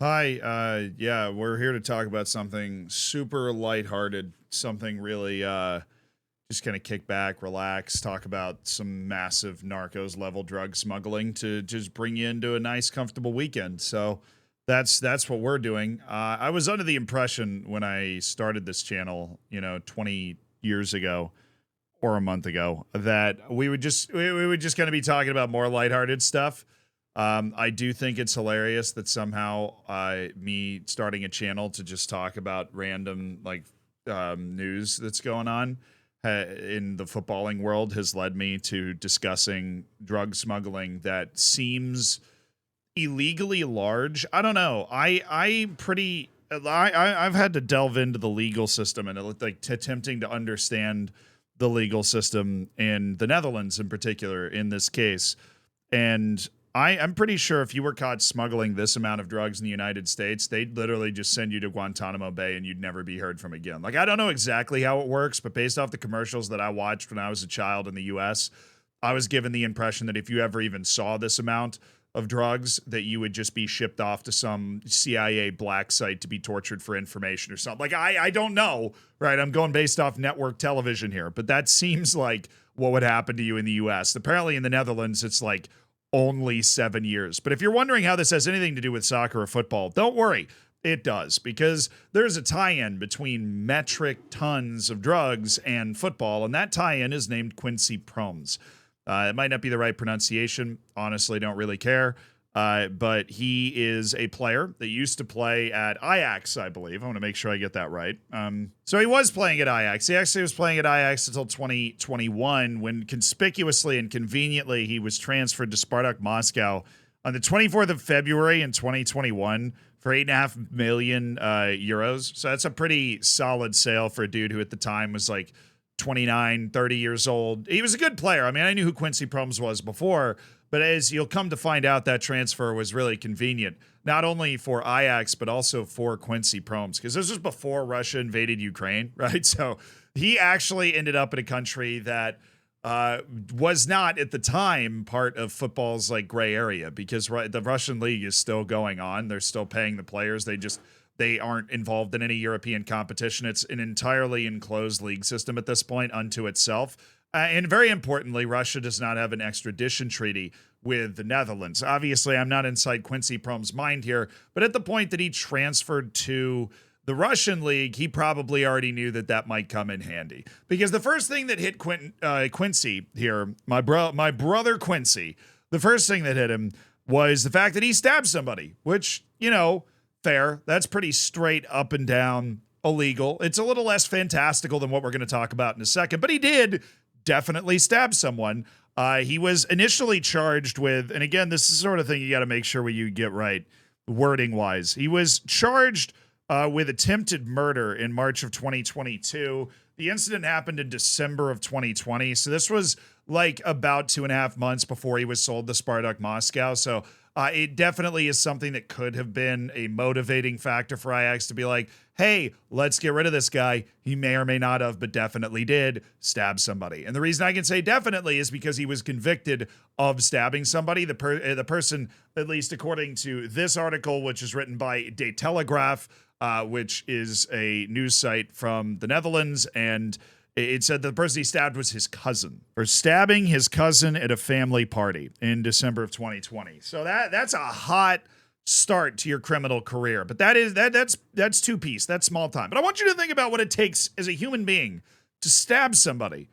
Hi, yeah, we're here to talk about something super lighthearted, something really just kind of kick back, relax, talk about some massive narcos level drug smuggling to just bring you into a nice, comfortable weekend. So that's what we're doing. I was under the impression when I started this channel, 20 years ago or a month ago, that we would just kind of be talking about more lighthearted stuff. I do think it's hilarious that somehow me starting a channel to just talk about random news that's going on in the footballing world has led me to discussing drug smuggling that seems illegally large. I don't know. I've had to delve into the legal system and attempting to understand the legal system in the Netherlands in particular in this case. And I'm pretty sure if you were caught smuggling this amount of drugs in the United States, they'd literally just send you to Guantanamo Bay and you'd never be heard from again. Like, I don't know exactly how it works, but based off the commercials that I watched when I was a child in the US, I was given the impression that if you ever even saw this amount of drugs, that you would just be shipped off to some CIA black site to be tortured for information or something. Like, I don't know, right? I'm going based off network television here, but that seems like what would happen to you in the US. Apparently in the Netherlands, it's like only 7 years. But if you're wondering how this has anything to do with soccer or football, don't worry. It does, because there's a tie-in between metric tons of drugs and football, and that tie-in is named Quincy Promes. It might not be the right pronunciation. Honestly, don't really care. But he is a player that used to play at Ajax, I believe. I want to make sure I get that right. So he was playing at Ajax. He actually was playing at Ajax until 2021, when conspicuously and conveniently he was transferred to Spartak Moscow on the 24th of February in 2021 for 8.5 million euros. So that's a pretty solid sale for a dude who at the time was like 29, 30 years old. He was a good player. I mean, I knew who Quincy Promes was before, but as you'll come to find out, that transfer was really convenient, not only for Ajax, but also for Quincy Promes, because this was before Russia invaded Ukraine, right? So he actually ended up in a country that was not at the time part of football's like gray area, because the Russian league is still going on. They're still paying the players. They aren't involved in any European competition. It's an entirely enclosed league system at this point unto itself. And very importantly, Russia does not have an extradition treaty with the Netherlands. Obviously, I'm not inside Quincy Promes' mind here, but at the point that he transferred to the Russian league, he probably already knew that that might come in handy. Because the first thing that hit Quincy here, my brother Quincy, the first thing that hit him was the fact that he stabbed somebody, which, fair. That's pretty straight up and down illegal. It's a little less fantastical than what we're going to talk about in a second, but he did definitely stab someone. He was initially charged with, and again, this is the sort of thing you got to make sure you get right wording wise. He was charged with attempted murder in March of 2022. The incident happened in December of 2020. So this was like about 2.5 months before he was sold to Spartak Moscow. So it definitely is something that could have been a motivating factor for Ajax to be like, hey, let's get rid of this guy. He may or may not have, but definitely did stab somebody. And the reason I can say definitely is because he was convicted of stabbing somebody. The person, at least according to this article, which is written by De Telegraaf, which is a news site from the Netherlands, and it said the person he stabbed was his cousin, or stabbing his cousin at a family party in December of 2020. So that's a hot start to your criminal career. But that's two-piece. That's small time. But I want you to think about what it takes as a human being to stab somebody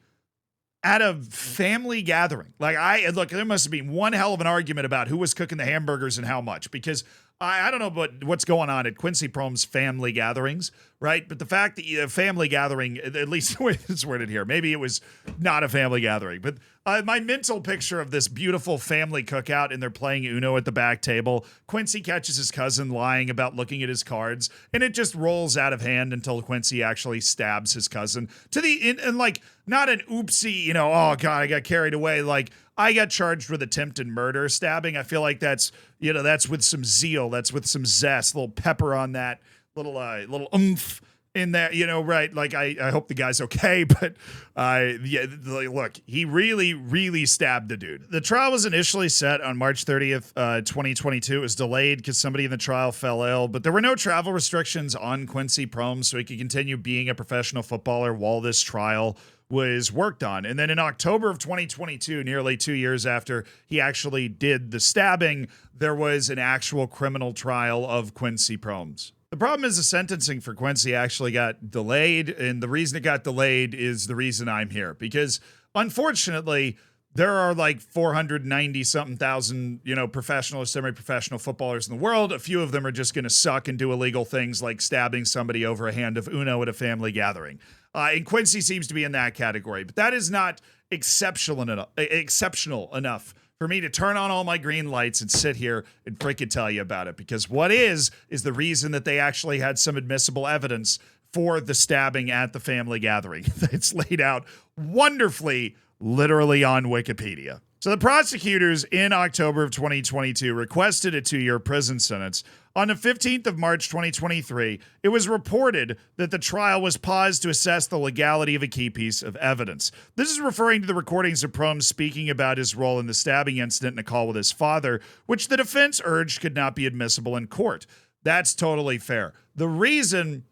at a family gathering. Look, there must have been one hell of an argument about who was cooking the hamburgers and how much, because I don't know what's going on at Quincy Promes' family gatherings, right? But the fact that a family gathering, at least the way it's worded here, maybe it was not a family gathering, but my mental picture of this beautiful family cookout, and they're playing Uno at the back table. Quincy catches his cousin lying about looking at his cards, and it just rolls out of hand until Quincy actually stabs his cousin and not an oopsie, oh God, I got carried away. Like, I got charged with attempted murder. Stabbing, I feel like that's with some zeal, that's with some zest, a little pepper on that, little oomph. in that, right. Like, I hope the guy's okay, but yeah, look, he really, really stabbed the dude. The trial was initially set on March 30th, 2022. It was delayed because somebody in the trial fell ill, but there were no travel restrictions on Quincy Promes, so he could continue being a professional footballer while this trial was worked on. And then in October of 2022, nearly 2 years after he actually did the stabbing, there was an actual criminal trial of Quincy Promes. The problem is the sentencing for Quincy actually got delayed, and the reason it got delayed is the reason I'm here, because unfortunately, there are like 490 something thousand, professional or semi-professional footballers in the world. A few of them are just going to suck and do illegal things like stabbing somebody over a hand of Uno at a family gathering. And Quincy seems to be in that category, but that is not exceptional enough for me to turn on all my green lights and sit here and freaking tell you about it. Because what is the reason that they actually had some admissible evidence for the stabbing at the family gathering. It's laid out wonderfully, literally on Wikipedia. So the prosecutors in October of 2022 requested a 2-year prison sentence. On the 15th of March 2023, it was reported that the trial was paused to assess the legality of a key piece of evidence. This is referring to the recordings of Promes speaking about his role in the stabbing incident in a call with his father, which the defense urged could not be admissible in court. That's totally fair. The reason,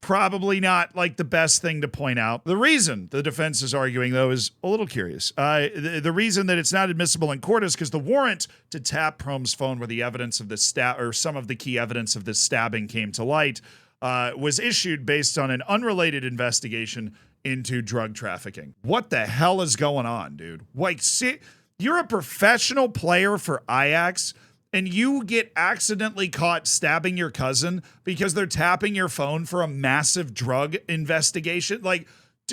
probably not like the best thing to point out. The reason the defense is arguing, though, is a little curious. The reason that it's not admissible in court is because the warrant to tap Promes' phone where the evidence of this or some of the key evidence of this stabbing came to light was issued based on an unrelated investigation into drug trafficking. What the hell is going on, dude? Like, you're a professional player for Ajax, and you get accidentally caught stabbing your cousin because they're tapping your phone for a massive drug investigation. Like,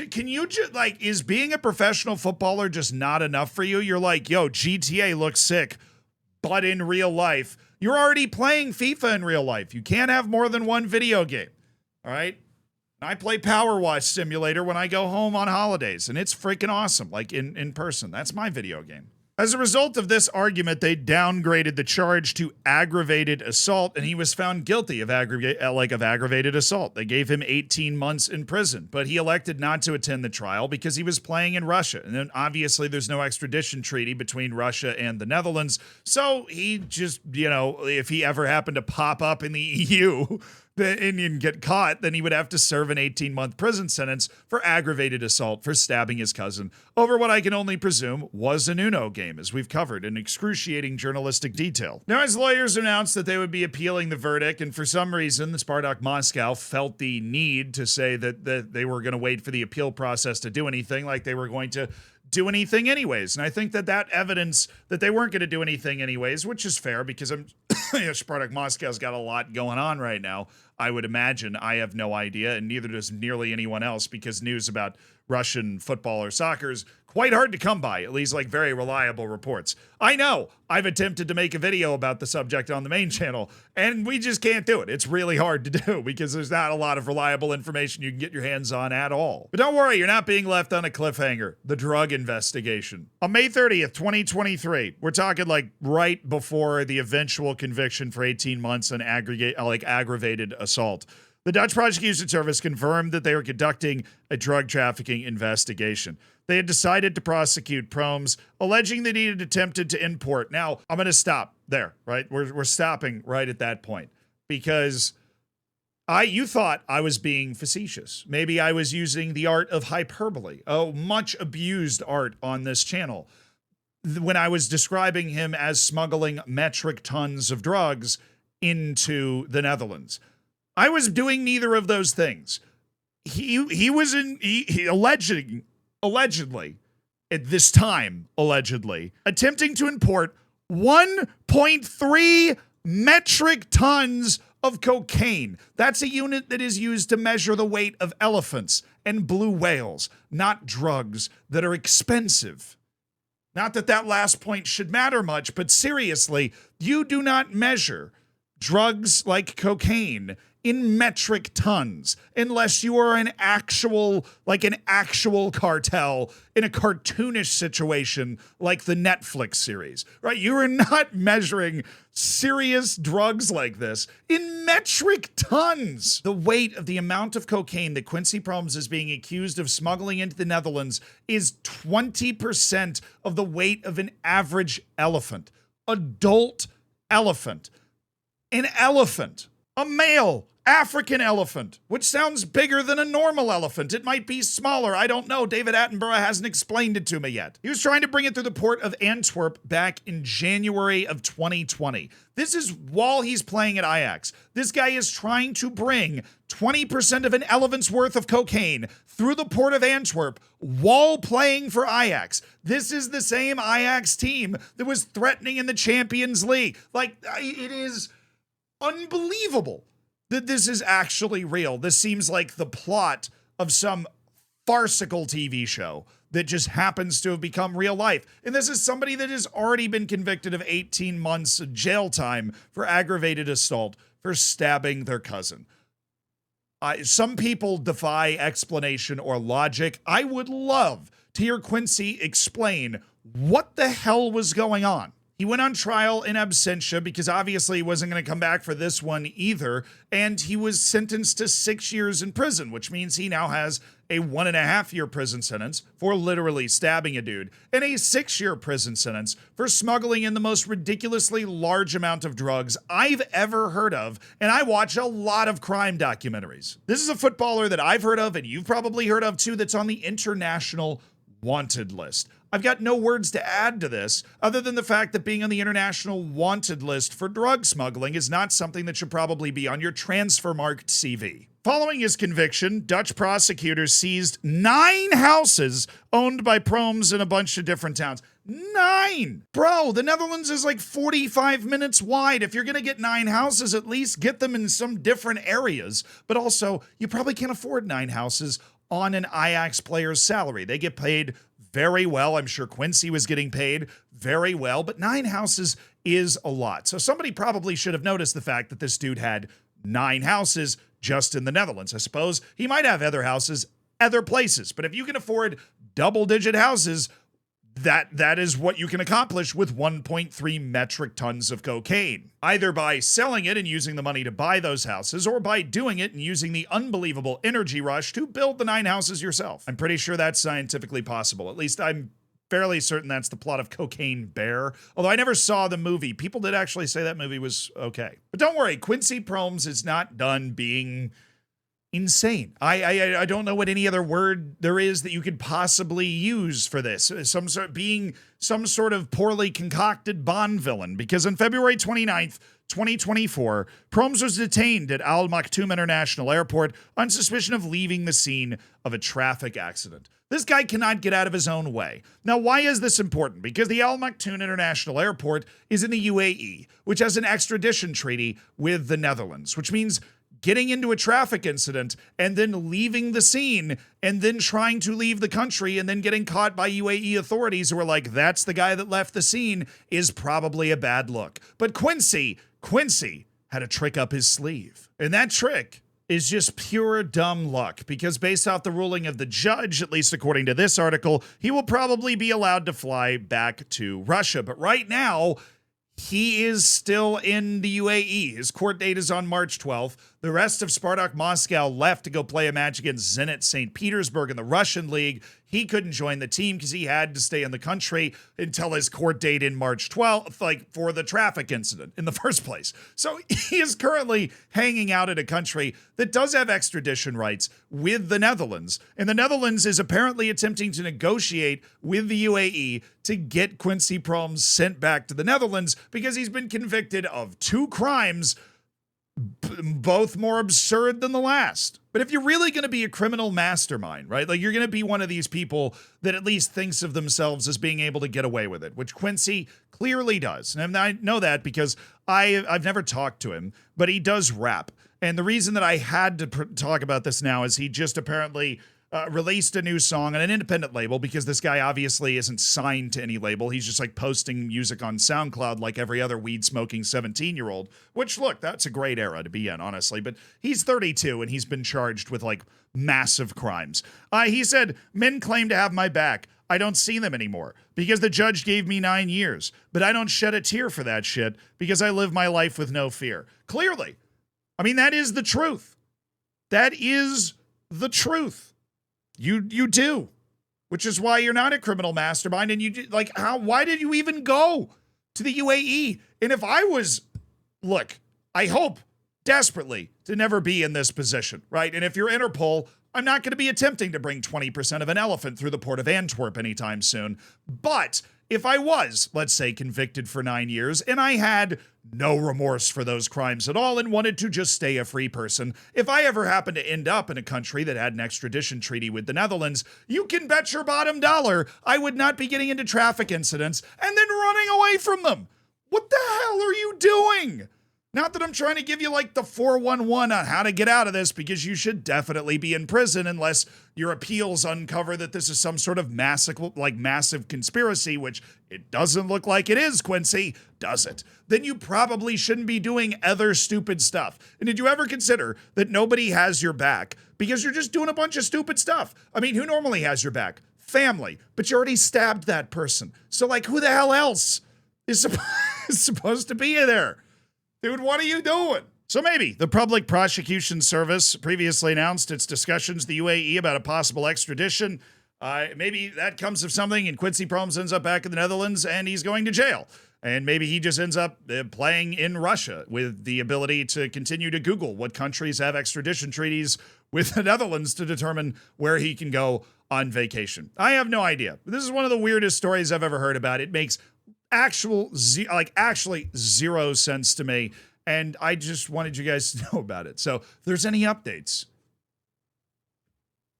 can you just, like, is being a professional footballer just not enough for you? You're like, yo, GTA looks sick, but in real life, you're already playing FIFA in real life. You can't have more than one video game. All right. I play Power Wash Simulator when I go home on holidays, and it's freaking awesome. Like in person. That's my video game. As a result of this argument, they downgraded the charge to aggravated assault, and he was found guilty of aggravated assault. They gave him 18 months in prison, but he elected not to attend the trial because he was playing in Russia. And then obviously there's no extradition treaty between Russia and the Netherlands. So he just, if he ever happened to pop up in the EU and get caught, then he would have to serve an 18-month prison sentence for aggravated assault for stabbing his cousin over what I can only presume was an Uno game, as we've covered in excruciating journalistic detail. Now, his lawyers announced that they would be appealing the verdict, and for some reason, the Spartak Moscow felt the need to say that they were going to wait for the appeal process to do anything, like they were going to do anything anyways. And I think that evidence that they weren't going to do anything anyways, which is fair because Spartak Moscow's got a lot going on right now. I would imagine. I have no idea, and neither does nearly anyone else, because news about Russian football or soccer is quite hard to come by, at least like very reliable reports. I know I've attempted to make a video about the subject on the main channel, and we just can't do it. It's really hard to do because there's not a lot of reliable information you can get your hands on at all. But don't worry, you're not being left on a cliffhanger. The drug investigation. On May 30th, 2023, we're talking like right before the eventual conviction for 18 months on aggravated assault. The Dutch Prosecution Service confirmed that they were conducting a drug trafficking investigation. They had decided to prosecute Promes, alleging that he had attempted to import. Now, I'm going to stop there, right? We're stopping right at that point because you thought I was being facetious. Maybe I was using the art of hyperbole, much abused art on this channel, when I was describing him as smuggling metric tons of drugs into the Netherlands. I was doing neither of those things. He was allegedly, at this time, attempting to import 1.3 metric tons of cocaine. That's a unit that is used to measure the weight of elephants and blue whales, not drugs that are expensive. Not that last point should matter much, but seriously, you do not measure drugs like cocaine in metric tons, unless you are an actual cartel in a cartoonish situation like the Netflix series, right? You are not measuring serious drugs like this in metric tons. The weight of the amount of cocaine that Quincy Promes is being accused of smuggling into the Netherlands is 20% of the weight of an average elephant. Adult elephant. An elephant. A male African elephant, which sounds bigger than a normal elephant. It might be smaller. I don't know. David Attenborough hasn't explained it to me yet. He was trying to bring it through the port of Antwerp back in January of 2020. This is while he's playing at Ajax. This guy is trying to bring 20% of an elephant's worth of cocaine through the port of Antwerp while playing for Ajax. This is the same Ajax team that was threatening in the Champions League. Like, it is unbelievable that this is actually real. This seems like the plot of some farcical TV show that just happens to have become real life. And this is somebody that has already been convicted of 18 months of jail time for aggravated assault for stabbing their cousin. Some people defy explanation or logic. I would love to hear Quincy explain what the hell was going on. He went on trial in absentia because obviously he wasn't going to come back for this one either. And he was sentenced to 6 years in prison, which means he now has a 1.5-year prison sentence for literally stabbing a dude and a 6-year prison sentence for smuggling in the most ridiculously large amount of drugs I've ever heard of. And I watch a lot of crime documentaries. This is a footballer that I've heard of, and you've probably heard of too, that's on the international wanted list. I've got no words to add to this other than the fact that being on the international wanted list for drug smuggling is not something that should probably be on your transfermarkt CV. Following his conviction, Dutch prosecutors seized 9 houses owned by Promes in a bunch of different towns. 9! Bro, the Netherlands is like 45 minutes wide. If you're going to get 9 houses, at least get them in some different areas. But also, you probably can't afford 9 houses on an Ajax player's salary. They get paid very well. I'm sure Quincy was getting paid very well, but 9 houses is a lot. So somebody probably should have noticed the fact that this dude had 9 houses just in the Netherlands. I suppose he might have other houses other places, but if you can afford double-digit houses, that is what you can accomplish with 1.3 metric tons of cocaine. Either by selling it and using the money to buy those houses, or by doing it and using the unbelievable energy rush to build the 9 houses yourself. I'm pretty sure that's scientifically possible. At least I'm fairly certain that's the plot of Cocaine Bear. Although I never saw the movie. People did actually say that movie was okay. But don't worry, Quincy Promes is not done being insane. I don't know what any other word there is that you could possibly use for this. Some sort of poorly concocted Bond villain. Because on February 29th, 2024, Promes was detained at Al Maktoum International Airport on suspicion of leaving the scene of a traffic accident. This guy cannot get out of his own way. Now, why is this important? Because the Al Maktoum International Airport is in the UAE, which has an extradition treaty with the Netherlands, which means getting into a traffic incident and then leaving the scene and then trying to leave the country and then getting caught by UAE authorities who are like, that's the guy that left the scene, is probably a bad look. But Quincy had a trick up his sleeve. And that trick is just pure dumb luck, because based off the ruling of the judge, at least according to this article, he will probably be allowed to fly back to Russia. But right now, he is still in the UAE. His court date is on March 12th. The rest of Spartak Moscow left to go play a match against Zenit St. Petersburg in the Russian league. He couldn't join the team because he had to stay in the country until his court date in March 12th, like for the traffic incident in the first place. So he is currently hanging out in a country that does have extradition rights with the Netherlands. And the Netherlands is apparently attempting to negotiate with the UAE to get Quincy Promes sent back to the Netherlands because he's been convicted of 2 crimes, both more absurd than the last. But if you're really going to be a criminal mastermind, right? Like, you're going to be one of these people that at least thinks of themselves as being able to get away with it, which Quincy clearly does. And I know that because I've never talked to him, but he does rap. And the reason that I had to talk about this now is he just apparently released a new song on an independent label because this guy obviously isn't signed to any label. He's just like posting music on SoundCloud like every other weed-smoking 17-year-old, which, look, that's a great era to be in, honestly. But he's 32 and he's been charged with like massive crimes. He said, men claim to have my back. I don't see them anymore because the judge gave me 9 years, but I don't shed a tear for that shit because I live my life with no fear. Clearly. I mean, that is the truth. That is the truth. You do, which is why you're not a criminal mastermind. And why did you even go to the UAE? And if I was, look, I hope desperately to never be in this position, right? And if you're Interpol, I'm not going to be attempting to bring 20% of an elephant through the port of Antwerp anytime soon. But if I was, let's say, convicted for 9 years and I had no remorse for those crimes at all and wanted to just stay a free person, if I ever happened to end up in a country that had an extradition treaty with the Netherlands, you can bet your bottom dollar I would not be getting into traffic incidents and then running away from them. What the hell are you doing? Not that I'm trying to give you like the 411 on how to get out of this, because you should definitely be in prison unless your appeals uncover that this is some sort of massive conspiracy, which it doesn't look like it is, Quincy, does it? Then you probably shouldn't be doing other stupid stuff. And did you ever consider that nobody has your back because you're just doing a bunch of stupid stuff? I mean, who normally has your back? Family. But you already stabbed that person. So like, who the hell else is supposed to be there? Dude, what are you doing? So maybe the Public Prosecution Service previously announced its discussions with the UAE about a possible extradition. Maybe that comes of something and Quincy Promes ends up back in the Netherlands and he's going to jail. And maybe he just ends up playing in Russia with the ability to continue to Google what countries have extradition treaties with the Netherlands to determine where he can go on vacation. I have no idea. This is one of the weirdest stories I've ever heard about. It makes actually zero sense to me, and I just wanted you guys to know about it. So if there's any updates,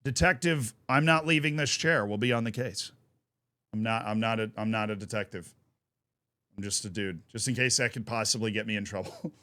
Detective, I'm not leaving this chair, will be on the case. I'm not a detective. I'm just a dude, just in case that could possibly get me in trouble.